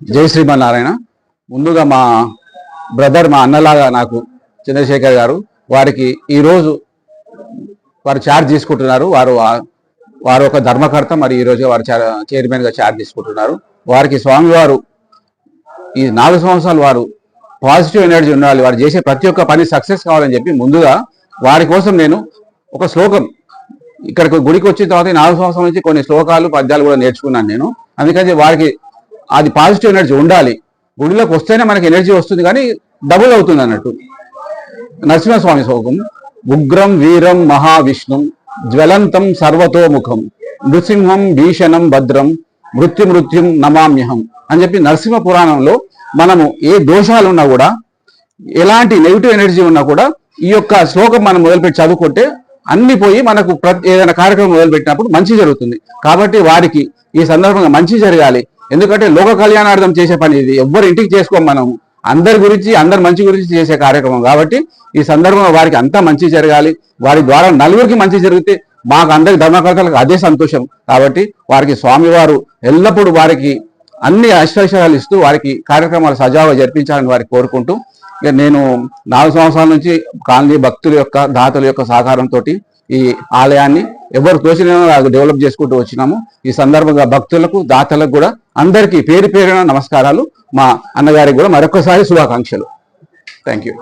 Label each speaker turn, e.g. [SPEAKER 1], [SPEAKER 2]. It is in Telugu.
[SPEAKER 1] జై శ్రీమన్నారాయణ. ముందుగా మా బ్రదర్, మా అన్నలాగా నాకు చంద్రశేఖర్ గారు, వారికి ఈరోజు వారు ఛార్జ్ తీసుకుంటున్నారు. వారు ఒక ధర్మకర్త, మరి ఈరోజు వారు చైర్మన్గా ఛార్జ్ తీసుకుంటున్నారు. వారికి స్వామివారు ఈ 4 సంవత్సరాలు వారు పాజిటివ్ ఎనర్జీ ఉండాలి, వారు చేసే ప్రతి ఒక్క పని సక్సెస్ కావాలని చెప్పి ముందుగా వారి కోసం నేను ఒక శ్లోకం, ఇక్కడికి గుడికి వచ్చిన తర్వాత 4 సంవత్సరాల నుంచి కొన్ని శ్లోకాలు పద్యాలు కూడా నేర్చుకున్నాను నేను. అందుకని వారికి అది పాజిటివ్ ఎనర్జీ ఉండాలి. గుడిలోకి వస్తేనే మనకి ఎనర్జీ వస్తుంది, కానీ డబుల్ అవుతుంది అన్నట్టు. నరసింహస్వామి శ్లోకం: ఉగ్రం వీరం మహావిష్ణుం జ్వలంతం సర్వతోముఖం నృసింహం భీషణం భద్రం మృత్యుం నమామ్యహం అని చెప్పి నరసింహ పురాణంలో మనము ఏ దోషాలు ఉన్నా కూడా, ఎలాంటి నెగిటివ్ ఎనర్జీ ఉన్నా కూడా ఈ యొక్క శ్లోకం మనం మొదలుపెట్టి చదువుకుంటే అన్ని పోయి మనకు ఏదైనా కార్యక్రమం మొదలుపెట్టినప్పుడు మంచి జరుగుతుంది. కాబట్టి వారికి ఈ సందర్భంగా మంచి జరగాలి. ఎందుకంటే లోక కళ్యాణార్థం చేసే పని ఇది. ఎవ్వరు ఇంటికి చేసుకోం, మనం అందరి గురించి, అందరి మంచి గురించి చేసే కార్యక్రమం. కాబట్టి ఈ సందర్భంగా వారికి అంతా మంచి జరగాలి. వారి ద్వారా నలుగురికి మంచి జరిగితే మాకు అందరికి ధర్మకర్తలకు అదే సంతోషం. కాబట్టి వారికి స్వామివారు ఎల్లప్పుడూ వారికి అన్ని ఐశ్వర్యాలు ఇస్తూ వారికి కార్యక్రమాలు సజావుగా జరిపించాలని వారికి కోరుకుంటూ, ఇక నేను 4 సంవత్సరాల నుంచి కాలనీ భక్తుల యొక్క, దాతల యొక్క సహకారంతో ఈ ఆలయాన్ని ఎవరు తోచిన డెవలప్ చేసుకుంటూ వచ్చినాము. ఈ సందర్భంగా భక్తులకు, దాతలకు కూడా అందరికీ పేరు పేరున నమస్కారాలు. మా అన్నగారికి కూడా మరొకసారి శుభాకాంక్షలు. Thank you.